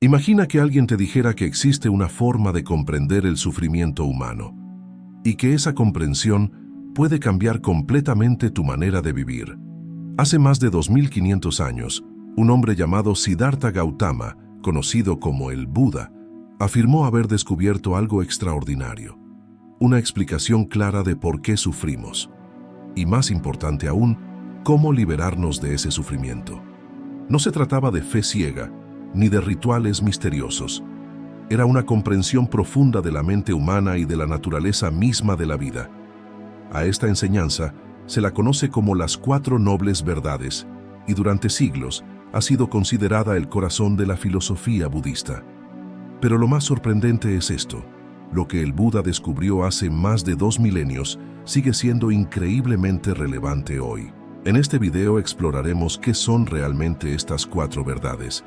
Imagina que alguien te dijera que existe una forma de comprender el sufrimiento humano y que esa comprensión puede cambiar completamente tu manera de vivir. Hace más de 2500 años, un hombre llamado Siddhartha Gautama, conocido como el Buda, afirmó haber descubierto algo extraordinario, una explicación clara de por qué sufrimos, y más importante aún, cómo liberarnos de ese sufrimiento. No se trataba de fe ciega, ni de rituales misteriosos. Era una comprensión profunda de la mente humana y de la naturaleza misma de la vida. A esta enseñanza se la conoce como las 4 nobles verdades, y durante siglos ha sido considerada el corazón de la filosofía budista. Pero lo más sorprendente es esto: lo que el Buda descubrió hace más de 2 milenios sigue siendo increíblemente relevante hoy. En este video exploraremos qué son realmente estas 4 verdades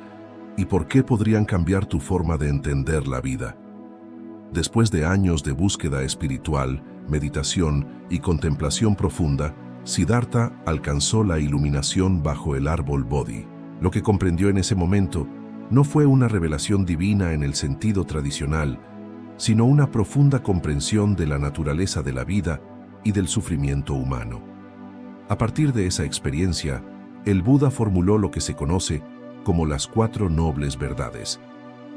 y por qué podrían cambiar tu forma de entender la vida. Después de años de búsqueda espiritual, meditación y contemplación profunda, Siddhartha alcanzó la iluminación bajo el árbol Bodhi. Lo que comprendió en ese momento no fue una revelación divina en el sentido tradicional, sino una profunda comprensión de la naturaleza de la vida y del sufrimiento humano. A partir de esa experiencia, el Buda formuló lo que se conoce como las 4 nobles verdades,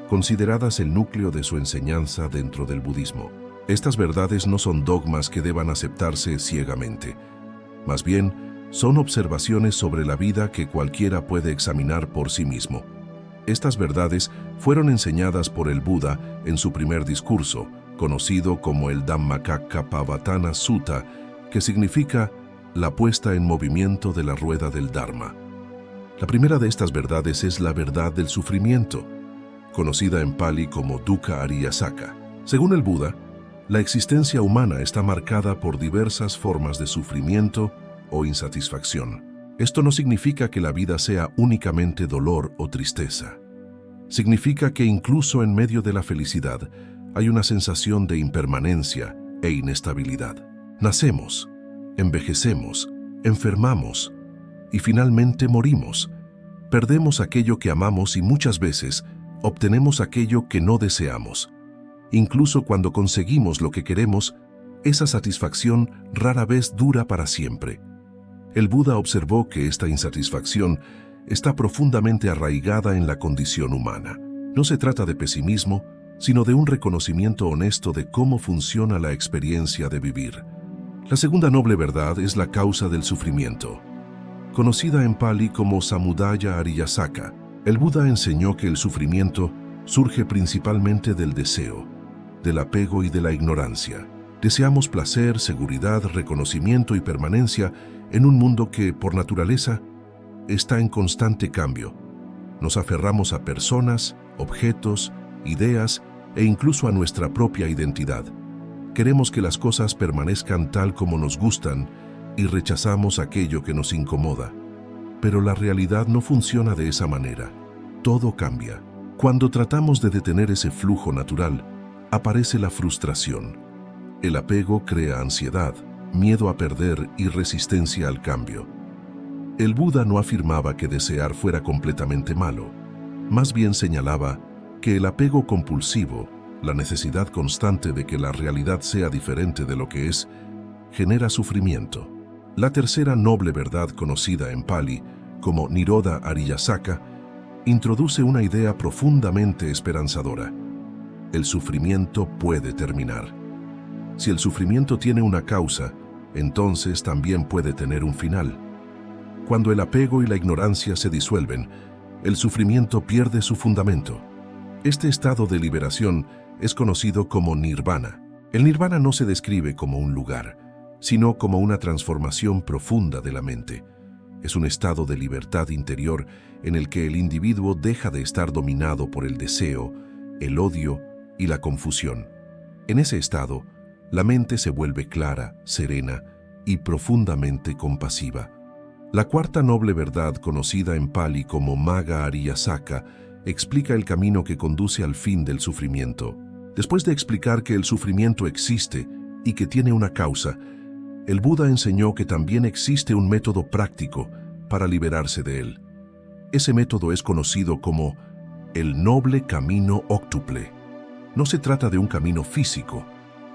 consideradas el núcleo de su enseñanza dentro del budismo. Estas verdades no son dogmas que deban aceptarse ciegamente. Más bien, son observaciones sobre la vida que cualquiera puede examinar por sí mismo. Estas verdades fueron enseñadas por el Buda en su primer discurso, conocido como el Dhammacakkappavattana Sutta, que significa la puesta en movimiento de la rueda del Dharma. La primera de estas verdades es la verdad del sufrimiento, conocida en Pali como Dukkha Ariyasaka. Según el Buda, la existencia humana está marcada por diversas formas de sufrimiento o insatisfacción. Esto no significa que la vida sea únicamente dolor o tristeza. Significa que incluso en medio de la felicidad hay una sensación de impermanencia e inestabilidad. Nacemos, envejecemos, enfermamos y finalmente morimos. Perdemos aquello que amamos y muchas veces obtenemos aquello que no deseamos. Incluso cuando conseguimos lo que queremos, esa satisfacción rara vez dura para siempre. El Buda observó que esta insatisfacción está profundamente arraigada en la condición humana. No se trata de pesimismo, sino de un reconocimiento honesto de cómo funciona la experiencia de vivir. La segunda noble verdad es la causa del sufrimiento. Conocida en Pali como Samudaya Ariyasaka, el Buda enseñó que el sufrimiento surge principalmente del deseo, del apego y de la ignorancia. Deseamos placer, seguridad, reconocimiento y permanencia en un mundo que, por naturaleza, está en constante cambio. Nos aferramos a personas, objetos, ideas e incluso a nuestra propia identidad. Queremos que las cosas permanezcan tal como nos gustan y rechazamos aquello que nos incomoda. Pero la realidad no funciona de esa manera. Todo cambia. Cuando tratamos de detener ese flujo natural, aparece la frustración. El apego crea ansiedad, miedo a perder y resistencia al cambio. El Buda no afirmaba que desear fuera completamente malo. Más bien señalaba que el apego compulsivo, la necesidad constante de que la realidad sea diferente de lo que es, genera sufrimiento. La tercera noble verdad, conocida en Pali como Nirodha Ariyasaka, introduce una idea profundamente esperanzadora. El sufrimiento puede terminar. Si el sufrimiento tiene una causa, entonces también puede tener un final. Cuando el apego y la ignorancia se disuelven, el sufrimiento pierde su fundamento. Este estado de liberación es conocido como nirvana. El nirvana no se describe como un lugar, sino como una transformación profunda de la mente. Es un estado de libertad interior en el que el individuo deja de estar dominado por el deseo, el odio y la confusión. En ese estado, la mente se vuelve clara, serena y profundamente compasiva. La cuarta noble verdad, conocida en Pali como Magga Ariyasaka, explica el camino que conduce al fin del sufrimiento. Después de explicar que el sufrimiento existe y que tiene una causa, el Buda enseñó que también existe un método práctico para liberarse de él. Ese método es conocido como el noble camino óctuple. No se trata de un camino físico,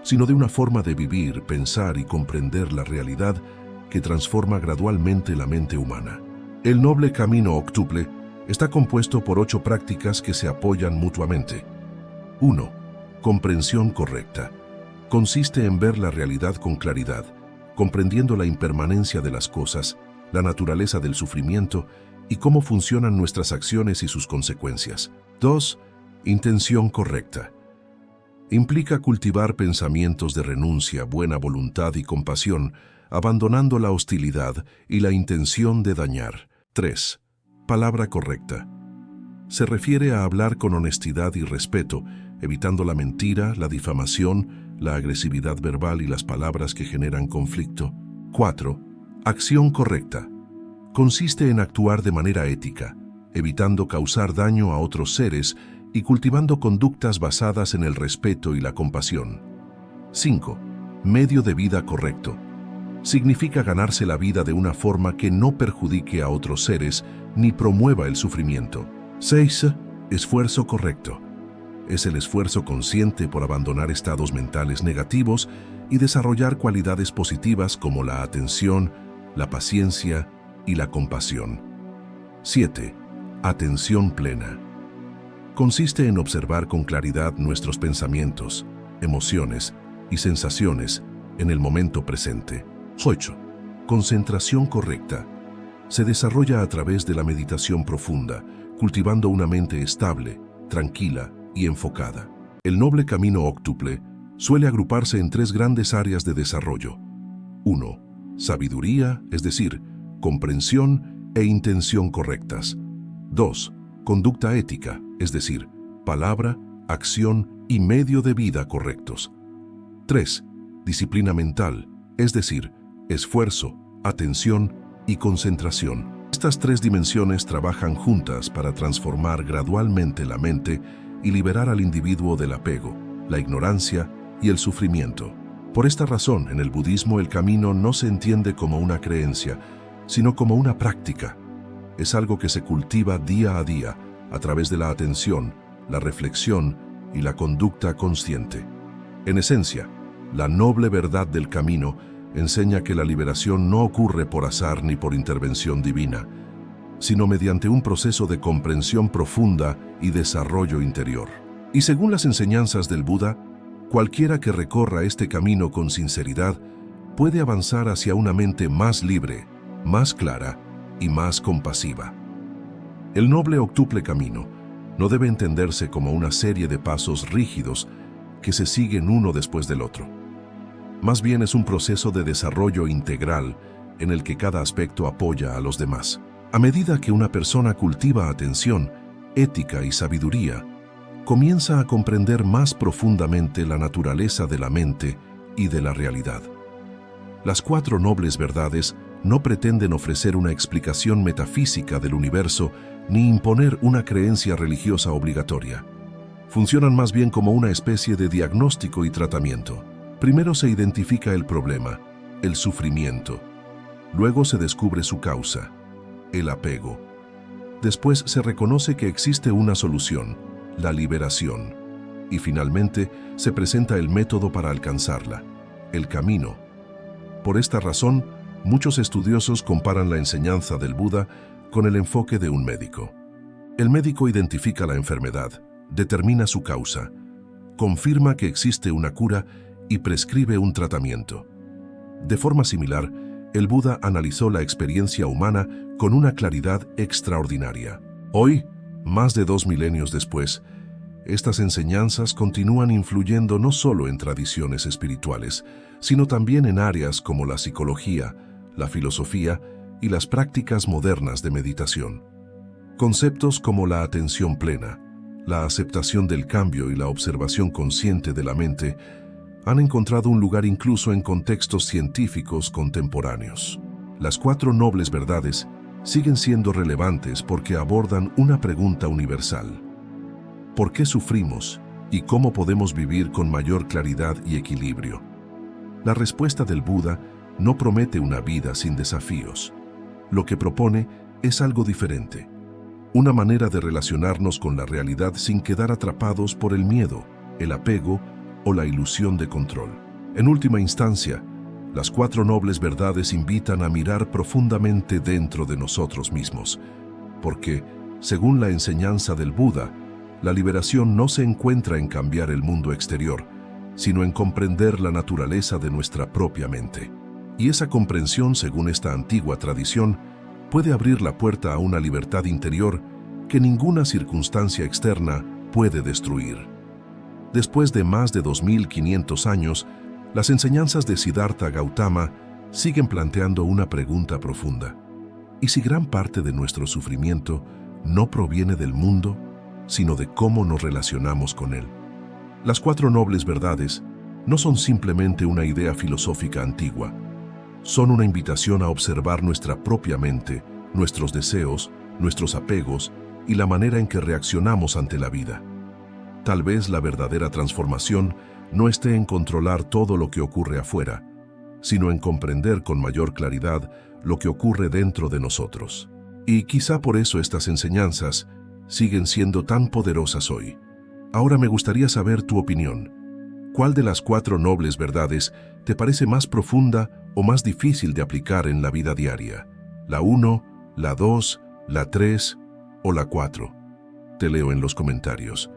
sino de una forma de vivir, pensar y comprender la realidad que transforma gradualmente la mente humana. El noble camino óctuple está compuesto por 8 prácticas que se apoyan mutuamente. 1. Comprensión correcta. Consiste en ver la realidad con claridad, comprendiendo la impermanencia de las cosas, la naturaleza del sufrimiento y cómo funcionan nuestras acciones y sus consecuencias. 2. Intención correcta. Implica cultivar pensamientos de renuncia, buena voluntad y compasión, abandonando la hostilidad y la intención de dañar. 3. Palabra correcta. Se refiere a hablar con honestidad y respeto, evitando la mentira, la difamación, la agresividad verbal y las palabras que generan conflicto. 4. Acción correcta. Consiste en actuar de manera ética, evitando causar daño a otros seres y cultivando conductas basadas en el respeto y la compasión. 5. Medio de vida correcto. Significa ganarse la vida de una forma que no perjudique a otros seres ni promueva el sufrimiento. 6. Esfuerzo correcto. Es el esfuerzo consciente por abandonar estados mentales negativos y desarrollar cualidades positivas como la atención, la paciencia y la compasión. 7. Atención plena. Consiste en observar con claridad nuestros pensamientos, emociones y sensaciones en el momento presente. 8. Concentración correcta. Se desarrolla a través de la meditación profunda, cultivando una mente estable, tranquila y enfocada. El noble camino óctuple suele agruparse en 3 grandes áreas de desarrollo. 1. Sabiduría, es decir, comprensión e intención correctas. 2. Conducta ética, es decir, palabra, acción y medio de vida correctos. 3. Disciplina mental, es decir, esfuerzo, atención y concentración. Estas 3 dimensiones trabajan juntas para transformar gradualmente la mente y liberar al individuo del apego, la ignorancia y el sufrimiento. Por esta razón, en el budismo el camino no se entiende como una creencia, sino como una práctica. Es algo que se cultiva día a día a través de la atención, la reflexión y la conducta consciente. En esencia, la noble verdad del camino enseña que la liberación no ocurre por azar ni por intervención divina, sino mediante un proceso de comprensión profunda y desarrollo interior. Y según las enseñanzas del Buda, cualquiera que recorra este camino con sinceridad puede avanzar hacia una mente más libre, más clara y más compasiva. El noble octuple camino no debe entenderse como una serie de pasos rígidos que se siguen uno después del otro. Más bien es un proceso de desarrollo integral en el que cada aspecto apoya a los demás. A medida que una persona cultiva atención, ética y sabiduría, comienza a comprender más profundamente la naturaleza de la mente y de la realidad. Las 4 nobles verdades no pretenden ofrecer una explicación metafísica del universo ni imponer una creencia religiosa obligatoria. Funcionan más bien como una especie de diagnóstico y tratamiento. Primero se identifica el problema, el sufrimiento. Luego se descubre su causa, el apego. Después se reconoce que existe una solución, la liberación. Y finalmente se presenta el método para alcanzarla, el camino. Por esta razón, muchos estudiosos comparan la enseñanza del Buda con el enfoque de un médico. El médico identifica la enfermedad, determina su causa, confirma que existe una cura y prescribe un tratamiento. De forma similar, el Buda analizó la experiencia humana con una claridad extraordinaria. Hoy, más de 2 milenios después, estas enseñanzas continúan influyendo no solo en tradiciones espirituales, sino también en áreas como la psicología, la filosofía y las prácticas modernas de meditación. Conceptos como la atención plena, la aceptación del cambio y la observación consciente de la mente han encontrado un lugar incluso en contextos científicos contemporáneos. Las 4 nobles verdades siguen siendo relevantes porque abordan una pregunta universal. ¿Por qué sufrimos y cómo podemos vivir con mayor claridad y equilibrio? La respuesta del Buda no promete una vida sin desafíos. Lo que propone es algo diferente. una manera de relacionarnos con la realidad sin quedar atrapados por el miedo, el apego o la ilusión de control. En última instancia, las 4 nobles verdades invitan a mirar profundamente dentro de nosotros mismos, porque, según la enseñanza del Buda, la liberación no se encuentra en cambiar el mundo exterior, sino en comprender la naturaleza de nuestra propia mente. Y esa comprensión, según esta antigua tradición, puede abrir la puerta a una libertad interior que ninguna circunstancia externa puede destruir. Después de más de 2500 años, las enseñanzas de Siddhartha Gautama siguen planteando una pregunta profunda. ¿Y si gran parte de nuestro sufrimiento no proviene del mundo, sino de cómo nos relacionamos con él? Las 4 nobles verdades no son simplemente una idea filosófica antigua. Son una invitación a observar nuestra propia mente, nuestros deseos, nuestros apegos y la manera en que reaccionamos ante la vida. Tal vez la verdadera transformación no esté en controlar todo lo que ocurre afuera, sino en comprender con mayor claridad lo que ocurre dentro de nosotros. Y quizá por eso estas enseñanzas siguen siendo tan poderosas hoy. Ahora me gustaría saber tu opinión. ¿Cuál de las 4 nobles verdades te parece más profunda o más difícil de aplicar en la vida diaria? ¿La 1, la 2, la 3 o la 4? Te leo en los comentarios.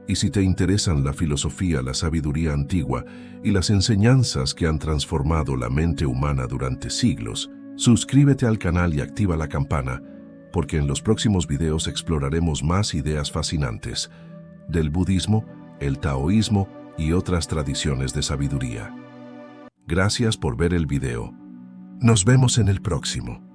Y si te interesan la filosofía, la sabiduría antigua y las enseñanzas que han transformado la mente humana durante siglos, suscríbete al canal y activa la campana, porque en los próximos videos exploraremos más ideas fascinantes del budismo, el taoísmo y otras tradiciones de sabiduría. Gracias por ver el video. Nos vemos en el próximo.